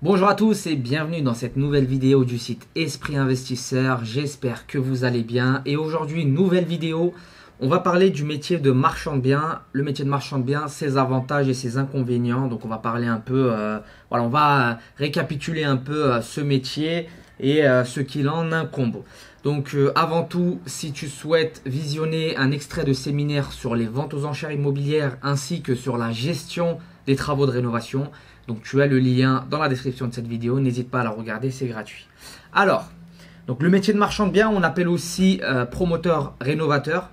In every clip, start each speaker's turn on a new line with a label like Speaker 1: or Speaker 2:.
Speaker 1: Bonjour à tous et bienvenue dans cette nouvelle vidéo du site Esprit Investisseur. J'espère que vous allez bien. Et aujourd'hui, nouvelle vidéo, on va parler du métier de marchand de biens. Le métier de marchand de biens, ses avantages et ses inconvénients. Donc on va parler un peu, on va récapituler un peu ce métier et ce qu'il en incombe. Donc avant tout, si tu souhaites visionner un extrait de séminaire sur les ventes aux enchères immobilières ainsi que sur la gestion des travaux de rénovation, donc tu as le lien dans la description de cette vidéo, n'hésite pas à la regarder, c'est gratuit. Alors, donc le métier de marchand de biens, on appelle aussi promoteur rénovateur,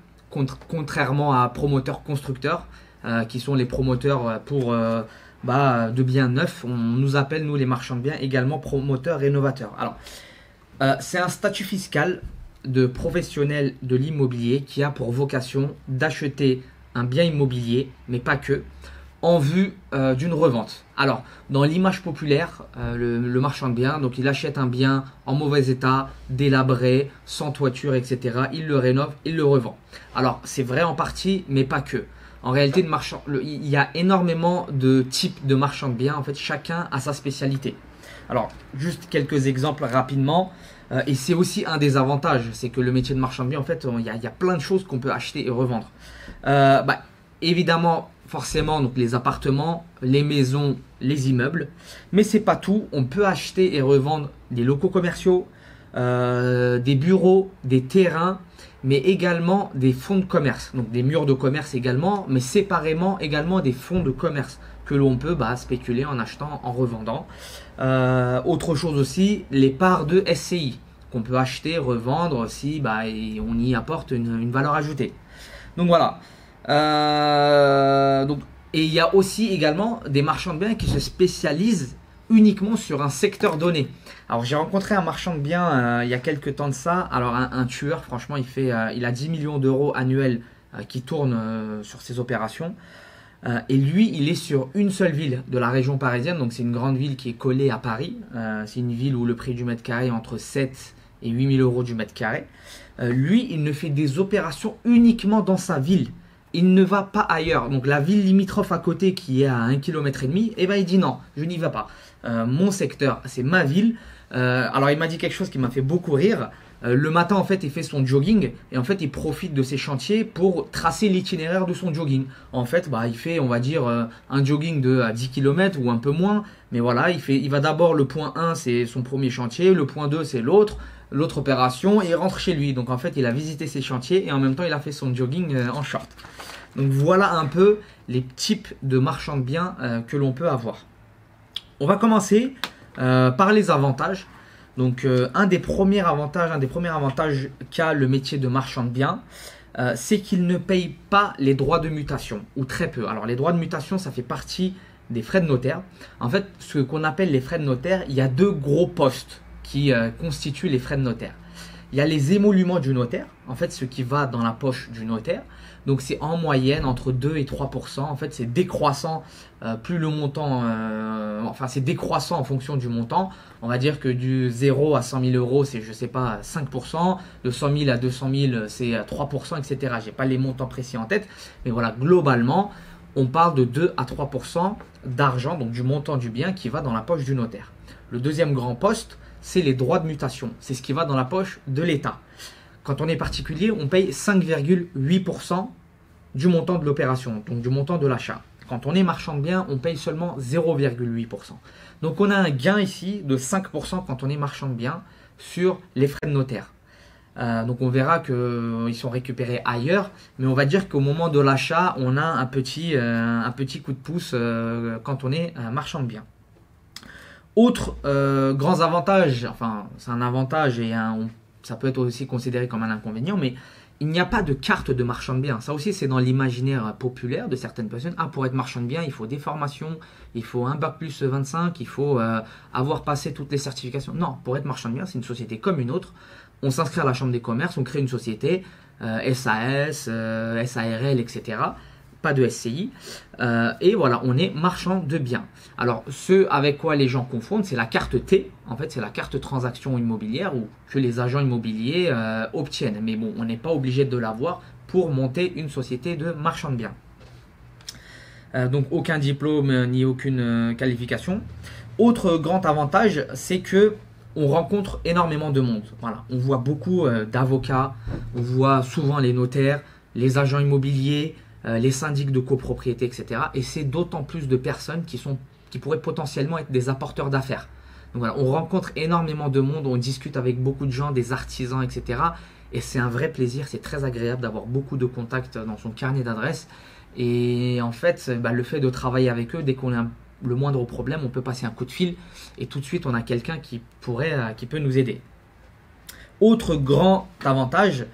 Speaker 1: contrairement à promoteur constructeur, qui sont les promoteurs pour de biens neufs. On nous appelle, nous les marchands de biens, également promoteurs rénovateurs. Alors, c'est un statut fiscal de professionnel de l'immobilier qui a pour vocation d'acheter un bien immobilier, mais pas que, en vue d'une revente. Alors, dans l'image populaire, le marchand de biens, donc il achète un bien en mauvais état, délabré, sans toiture, etc. Il le rénove, il le revend. Alors, c'est vrai en partie, mais pas que. En réalité, il y a énormément de types de marchands de biens. En fait, chacun a sa spécialité. Alors, juste quelques exemples rapidement. Et c'est aussi un des avantages, c'est que le métier de marchand de biens, en fait, il y a plein de choses qu'on peut acheter et revendre. Évidemment, forcément, donc les appartements, les maisons, les immeubles. Mais c'est pas tout. On peut acheter et revendre des locaux commerciaux, des bureaux, des terrains, mais également des fonds de commerce. Donc des murs de commerce également, mais séparément également des fonds de commerce que l'on peut spéculer en achetant, en revendant. Autre chose aussi, les parts de SCI qu'on peut acheter, revendre si on y apporte une valeur ajoutée. Donc voilà. Et il y a aussi également des marchands de biens qui se spécialisent uniquement sur un secteur donné. Alors j'ai rencontré un marchand de biens il y a quelques temps de ça. Alors un tueur, franchement, il a 10 millions d'euros annuels qui tournent sur ses opérations. Et lui, il est sur une seule ville de la région parisienne. Donc c'est une grande ville qui est collée à Paris. C'est une ville où le prix du mètre carré est entre 7 et 8 000 euros du mètre carré. Lui, il ne fait des opérations uniquement dans sa ville. Il ne va pas ailleurs. Donc la ville limitrophe à côté qui est à 1,5 km, il dit non, je n'y vais pas. Mon secteur, c'est ma ville. Alors il m'a dit quelque chose qui m'a fait beaucoup rire. Le matin, en fait, il fait son jogging et en fait, il profite de ses chantiers pour tracer l'itinéraire de son jogging. En fait, il fait, on va dire, un jogging de 10 km ou un peu moins. Mais voilà, il va d'abord, le point 1, c'est son premier chantier. Le point 2, c'est l'autre opération et il rentre chez lui. Donc en fait, il a visité ses chantiers et en même temps, il a fait son jogging en short. Donc voilà un peu les types de marchands de biens que l'on peut avoir. On va commencer par les avantages. Donc un des premiers avantages qu'a le métier de marchand de biens, c'est qu'il ne paye pas les droits de mutation, ou très peu. Alors les droits de mutation, ça fait partie des frais de notaire. En fait, ce qu'on appelle les frais de notaire, il y a deux gros postes qui constituent les frais de notaire. Il y a les émoluments du notaire, en fait ce qui va dans la poche du notaire. Donc c'est en moyenne entre 2 et 3%. En fait c'est décroissant plus le montant, c'est décroissant en fonction du montant. On va dire que du 0 à 100 000 euros c'est 5%. De 100 000 à 200 000 c'est 3%, etc. J'ai pas les montants précis en tête. Mais voilà, globalement on parle de 2 à 3% d'argent, donc du montant du bien qui va dans la poche du notaire. Le deuxième grand poste, c'est les droits de mutation. C'est ce qui va dans la poche de l'État. Quand on est particulier, on paye 5,8% du montant de l'opération, donc du montant de l'achat. Quand on est marchand de biens, on paye seulement 0,8%. Donc on a un gain ici de 5% quand on est marchand de biens sur les frais de notaire. Donc on verra qu'ils sont récupérés ailleurs, mais on va dire qu'au moment de l'achat, on a un petit coup de pouce quand on est marchand de biens. Autre grands avantages, enfin c'est un avantage et ça peut être aussi considéré comme un inconvénient, mais il n'y a pas de carte de marchand de biens. Ça aussi c'est dans l'imaginaire populaire de certaines personnes. Pour être marchand de biens, il faut des formations, il faut un bac plus 25, il faut avoir passé toutes les certifications. Non, pour être marchand de biens, c'est une société comme une autre. On s'inscrit à la chambre des commerces, on crée une société, SAS, SARL, etc. Pas de SCI, et voilà, on est marchand de biens. Alors, ce avec quoi les gens confondent, c'est la carte T, en fait, c'est la carte transaction immobilière que les agents immobiliers obtiennent. Mais bon, on n'est pas obligé de l'avoir pour monter une société de marchand de biens. Donc aucun diplôme ni aucune qualification. Autre grand avantage, c'est que on rencontre énormément de monde. Voilà, on voit beaucoup d'avocats, on voit souvent les notaires, les agents immobiliers, les syndics de copropriété, etc. Et c'est d'autant plus de personnes qui pourraient potentiellement être des apporteurs d'affaires. Donc voilà, on rencontre énormément de monde, on discute avec beaucoup de gens, des artisans, etc. Et c'est un vrai plaisir, c'est très agréable d'avoir beaucoup de contacts dans son carnet d'adresses. Et en fait, le fait de travailler avec eux, dès qu'on a le moindre problème, on peut passer un coup de fil et tout de suite on a quelqu'un qui peut nous aider. Autre grand avantage,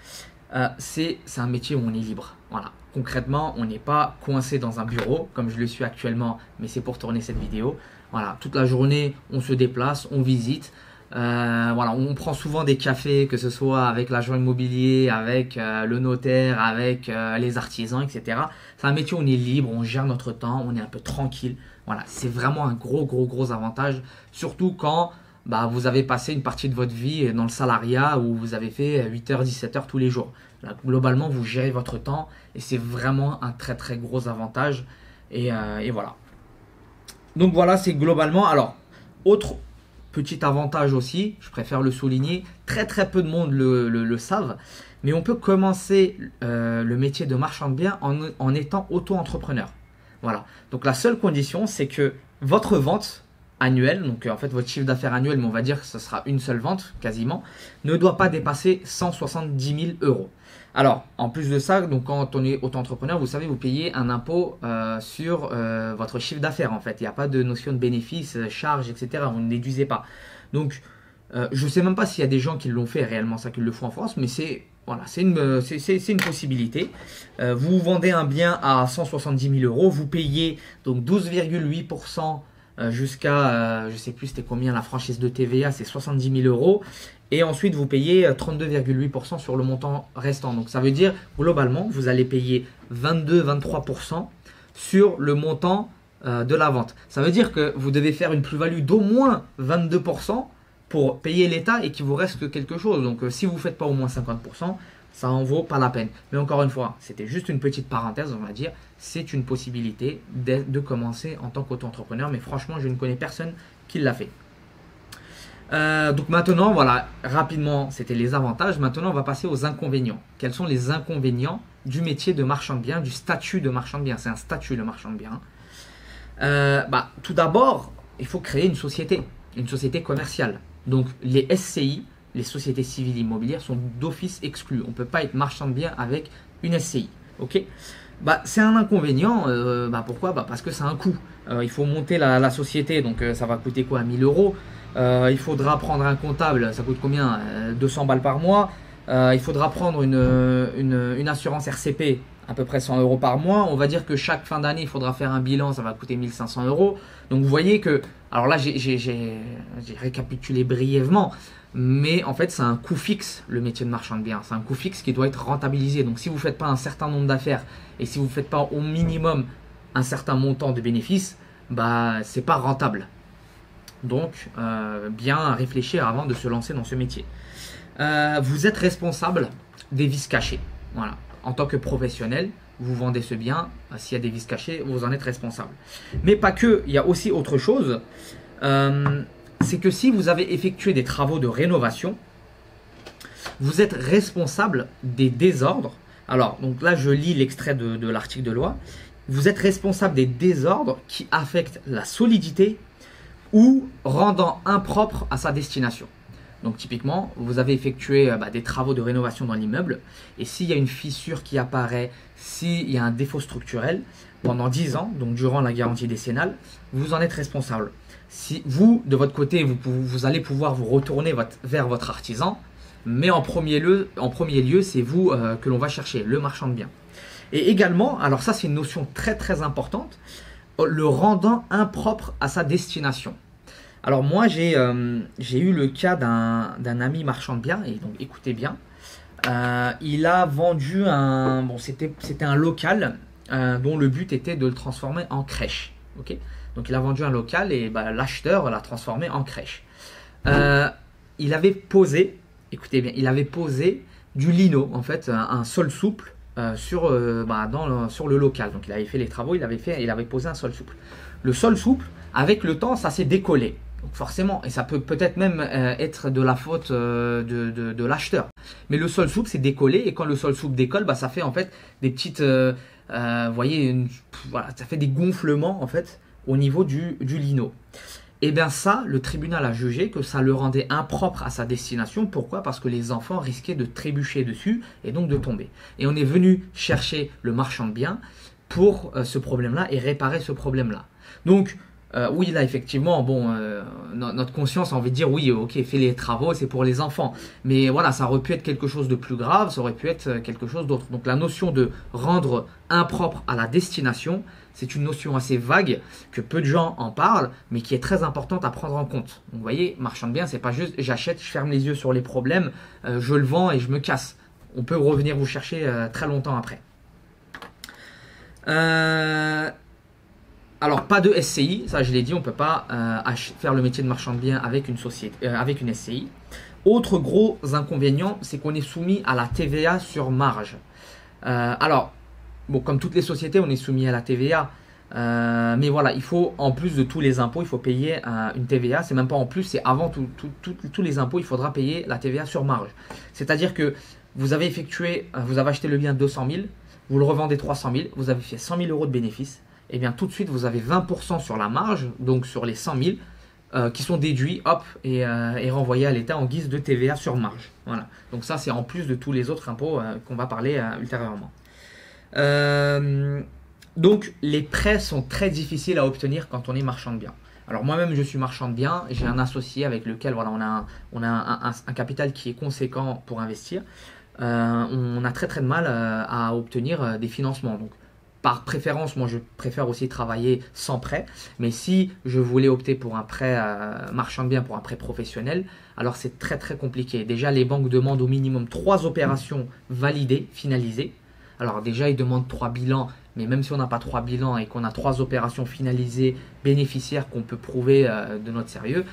Speaker 1: c'est un métier où on est libre. Voilà. Concrètement, on n'est pas coincé dans un bureau comme je le suis actuellement, mais c'est pour tourner cette vidéo. Voilà, toute la journée, on se déplace, on visite. Voilà, on prend souvent des cafés, que ce soit avec l'agent immobilier, avec le notaire, avec les artisans, etc. C'est un métier où on est libre, on gère notre temps, on est un peu tranquille. Voilà, c'est vraiment un gros avantage, surtout quand vous avez passé une partie de votre vie dans le salariat où vous avez fait 8h, 17h tous les jours. Là, globalement, vous gérez votre temps et c'est vraiment un très gros avantage. Et voilà. Donc voilà, c'est globalement. Alors, autre petit avantage aussi, je préfère le souligner, très peu de monde le savent, mais on peut commencer le métier de marchand de biens en étant auto-entrepreneur. Voilà. Donc la seule condition, c'est que votre vente annuelle, donc en fait votre chiffre d'affaires annuel, mais on va dire que ce sera une seule vente quasiment, ne doit pas dépasser 170 000 euros. Alors, en plus de ça, donc quand on est auto-entrepreneur, vous savez, vous payez un impôt sur votre chiffre d'affaires en fait. Il n'y a pas de notion de bénéfice, charges, etc. Vous ne déduisez pas. Donc, je ne sais même pas s'il y a des gens qui l'ont fait réellement, ça, qui le font en France, mais c'est une possibilité. Vous vendez un bien à 170 000 euros, vous payez donc 12,8% jusqu'à, je ne sais plus c'était combien la franchise de TVA, c'est 70 000 euros. Et ensuite, vous payez 32,8% sur le montant restant. Donc, ça veut dire, globalement, vous allez payer 22-23% sur le montant de la vente. Ça veut dire que vous devez faire une plus-value d'au moins 22% pour payer l'État et qu'il vous reste quelque chose. Donc, si vous ne faites pas au moins 50%, ça en vaut pas la peine. Mais encore une fois, c'était juste une petite parenthèse, on va dire. C'est une possibilité de commencer en tant qu'auto-entrepreneur. Mais franchement, je ne connais personne qui l'a fait. Donc maintenant, voilà, rapidement, c'était les avantages. Maintenant, on va passer aux inconvénients. Quels sont les inconvénients du métier de marchand de biens, du statut de marchand de biens? C'est un statut, le marchand de biens. Tout d'abord, il faut créer une société commerciale. Donc, les SCI, les sociétés civiles immobilières, sont d'office exclues. On ne peut pas être marchand de biens avec une SCI. Ok? C'est un inconvénient. Pourquoi? Parce que c'est un coût. Il faut monter la société, donc ça va coûter quoi? 1000 euros. Il faudra prendre un comptable, ça coûte combien? 200 balles par mois. Il faudra prendre une assurance RCP, à peu près 100 euros par mois. On va dire que chaque fin d'année, il faudra faire un bilan, ça va coûter 1500 euros. Donc vous voyez que, alors là j'ai récapitulé brièvement, mais en fait c'est un coût fixe le métier de marchand de biens. C'est un coût fixe qui doit être rentabilisé. Donc si vous ne faites pas un certain nombre d'affaires et si vous ne faites pas au minimum un certain montant de bénéfices, c'est pas rentable. Donc, bien réfléchir avant de se lancer dans ce métier. Vous êtes responsable des vices cachés. Voilà. En tant que professionnel, vous vendez ce bien. S'il y a des vices cachés, vous en êtes responsable. Mais pas que. Il y a aussi autre chose. C'est que si vous avez effectué des travaux de rénovation, vous êtes responsable des désordres. Alors, donc là, je lis l'extrait de l'article de loi. Vous êtes responsable des désordres qui affectent la solidité ou rendant impropre à sa destination. Donc typiquement, vous avez effectué des travaux de rénovation dans l'immeuble et s'il y a une fissure qui apparaît, s'il y a un défaut structurel, pendant 10 ans, donc durant la garantie décennale, vous en êtes responsable. Si vous, de votre côté, vous allez pouvoir vous retourner vers votre artisan, mais en premier lieu, c'est vous que l'on va chercher, le marchand de biens. Et également, alors ça c'est une notion très importante, le rendant impropre à sa destination. Alors moi j'ai eu le cas d'un ami marchand de biens, et donc écoutez bien, il a vendu c'était un local dont le but était de le transformer en crèche. Okay, donc il a vendu un local et l'acheteur l'a transformé en crèche. Il avait posé, écoutez bien, il avait posé du lino, en fait un sol souple sur le local. Donc il avait fait les travaux, il avait posé un sol souple. Le sol souple, avec le temps, ça s'est décollé. Donc forcément, et ça peut peut-être même être de la faute de l'acheteur. Mais le sol souple s'est décollé, et quand le sol souple décolle, bah, ça fait en fait des petites, vous voyez, voilà, ça fait des gonflements en fait au niveau du lino. Et bien ça, le tribunal a jugé que ça le rendait impropre à sa destination. Pourquoi? Parce que les enfants risquaient de trébucher dessus et donc de tomber. Et on est venu chercher le marchand de biens pour ce problème-là et réparer ce problème-là. Donc, oui, là, effectivement, bon, notre conscience a envie de dire, oui, ok, fais les travaux, c'est pour les enfants. Mais voilà, ça aurait pu être quelque chose de plus grave, ça aurait pu être quelque chose d'autre. Donc, la notion de rendre impropre à la destination, c'est une notion assez vague, que peu de gens en parlent, mais qui est très importante à prendre en compte. Donc, vous voyez, marchand de biens, c'est pas juste, j'achète, je ferme les yeux sur les problèmes, je le vends et je me casse. On peut revenir vous chercher très longtemps après. Alors, pas de SCI, ça je l'ai dit, on ne peut pas faire le métier de marchand de biens avec une société, avec une SCI. Autre gros inconvénient, c'est qu'on est soumis à la TVA sur marge. Alors, bon, comme toutes les sociétés, on est soumis à la TVA. Mais voilà, il faut, en plus de tous les impôts, il faut payer une TVA. C'est même pas en plus, c'est avant tous les impôts, il faudra payer la TVA sur marge. C'est-à-dire que vous avez acheté le bien 200 000, vous le revendez 300 000, vous avez fait 100 000 euros de bénéfices. Et bien tout de suite, vous avez 20% sur la marge, donc sur les 100 000, qui sont déduits, hop, et renvoyés à l'État en guise de TVA sur marge. Voilà. Donc ça, c'est en plus de tous les autres impôts qu'on va parler ultérieurement. Donc les prêts sont très difficiles à obtenir quand on est marchand de biens. Alors moi-même, je suis marchand de biens, j'ai un associé avec lequel voilà, on a un capital qui est conséquent pour investir. On a très de mal à obtenir des financements. Donc, par préférence, moi je préfère aussi travailler sans prêt, mais si je voulais opter pour un prêt marchand de biens, pour un prêt professionnel, alors c'est très compliqué. Déjà, les banques demandent au minimum 3 opérations validées, finalisées. Alors déjà, ils demandent 3 bilans, mais même si on n'a pas 3 bilans et qu'on a 3 opérations finalisées bénéficiaires qu'on peut prouver de notre sérieux,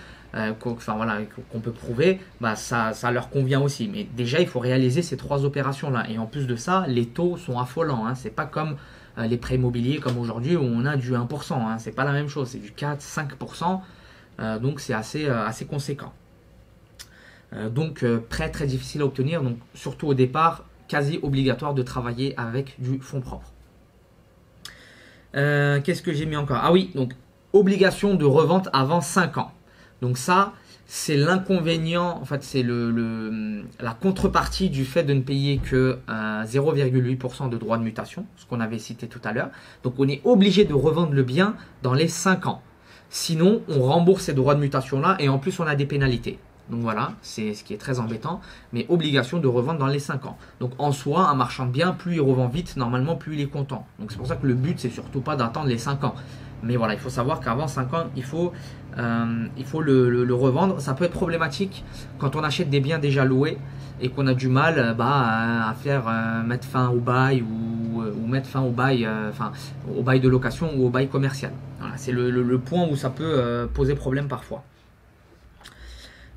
Speaker 1: qu'on peut prouver, bah ça leur convient aussi. Mais déjà, il faut réaliser ces 3 opérations-là. Et en plus de ça, les taux sont affolants. Hein. C'est pas comme les prêts immobiliers comme aujourd'hui où on a du 1%. Hein. C'est pas la même chose, c'est du 4-5%. Donc c'est assez conséquent. Donc prêt très difficile à obtenir. Donc surtout au départ, quasi obligatoire de travailler avec du fonds propre. Qu'est-ce que j'ai mis encore? Ah oui, donc obligation de revente avant 5 ans. Donc ça, c'est l'inconvénient, en fait, c'est la contrepartie du fait de ne payer que 0,8% de droits de mutation, ce qu'on avait cité tout à l'heure. Donc on est obligé de revendre le bien dans les 5 ans. Sinon, on rembourse ces droits de mutation-là et en plus, on a des pénalités. Donc voilà, c'est ce qui est très embêtant, mais obligation de revendre dans les 5 ans. Donc en soi, un marchand de biens, plus il revend vite, normalement, plus il est content. Donc c'est pour ça que le but, c'est surtout pas d'attendre les 5 ans. Mais voilà, il faut savoir qu'avant 5 ans, il faut le revendre. Ça peut être problématique quand on achète des biens déjà loués et qu'on a du mal à faire mettre fin au bail ou mettre fin au bail, au bail de location ou au bail commercial. Voilà, c'est le point où ça peut poser problème parfois.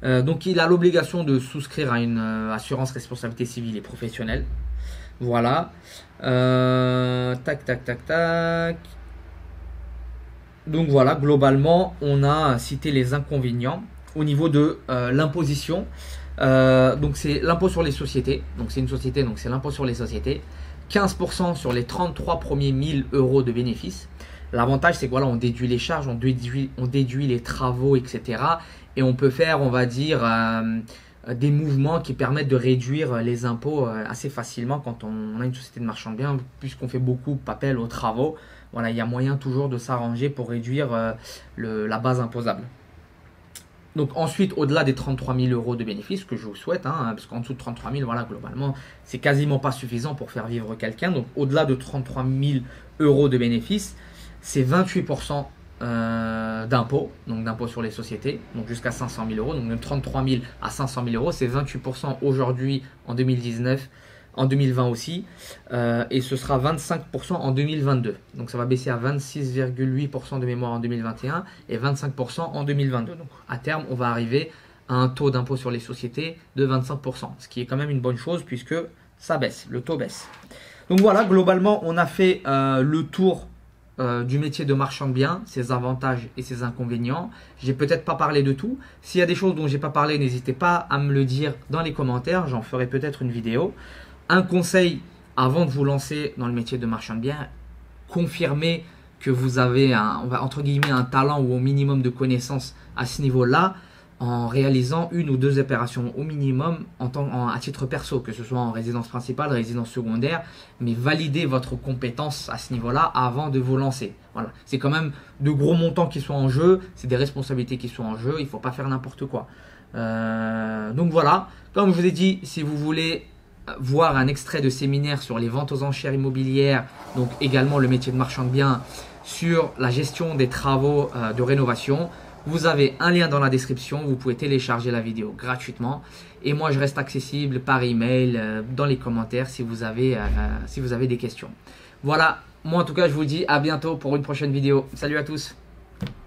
Speaker 1: Donc il a l'obligation de souscrire à une assurance responsabilité civile et professionnelle. Voilà. Tac. Donc voilà, globalement, on a cité les inconvénients au niveau de l'imposition. Donc c'est l'impôt sur les sociétés. Donc c'est une société, donc c'est l'impôt sur les sociétés. 15% sur les 33 premiers 1000 euros de bénéfices. L'avantage, c'est que voilà, on déduit les charges, on déduit les travaux, etc. Et on peut faire, on va dire, des mouvements qui permettent de réduire les impôts assez facilement quand on a une société de marchand de biens, puisqu'on fait beaucoup appel aux travaux. Voilà, il y a moyen toujours de s'arranger pour réduire la base imposable. Donc ensuite, au-delà des 33 000 euros de bénéfices, que je vous souhaite, hein, parce qu'en dessous de 33 000, voilà, globalement, c'est quasiment pas suffisant pour faire vivre quelqu'un. Donc au-delà de 33 000 euros de bénéfices, c'est 28% d'impôt, donc d'impôt sur les sociétés, donc jusqu'à 500 000 euros. Donc de 33 000 à 500 000 euros, c'est 28% aujourd'hui en 2019, en 2020 aussi, et ce sera 25% en 2022. Donc ça va baisser à 26,8% de mémoire en 2021 et 25% en 2022. Donc à terme, on va arriver à un taux d'impôt sur les sociétés de 25%, ce qui est quand même une bonne chose puisque ça baisse, le taux baisse. Donc voilà, globalement, on a fait le tour du métier de marchand de biens, ses avantages et ses inconvénients. J'ai peut-être pas parlé de tout. S'il y a des choses dont j'ai pas parlé, n'hésitez pas à me le dire dans les commentaires. J'en ferai peut-être une vidéo. Un conseil avant de vous lancer dans le métier de marchand de biens, confirmez que vous avez entre guillemets un talent ou au minimum de connaissances à ce niveau-là, en réalisant une ou deux opérations au minimum à titre perso, que ce soit en résidence principale, résidence secondaire, mais validez votre compétence à ce niveau-là avant de vous lancer. Voilà. C'est quand même de gros montants qui sont en jeu, c'est des responsabilités qui sont en jeu, il ne faut pas faire n'importe quoi. Donc voilà, comme je vous ai dit, si vous voulez voir un extrait de séminaire sur les ventes aux enchères immobilières, donc également le métier de marchand de biens, sur la gestion des travaux de rénovation, vous avez un lien dans la description, vous pouvez télécharger la vidéo gratuitement. Et moi, je reste accessible par email, dans les commentaires si vous avez des questions. Voilà, moi en tout cas, je vous dis à bientôt pour une prochaine vidéo. Salut à tous!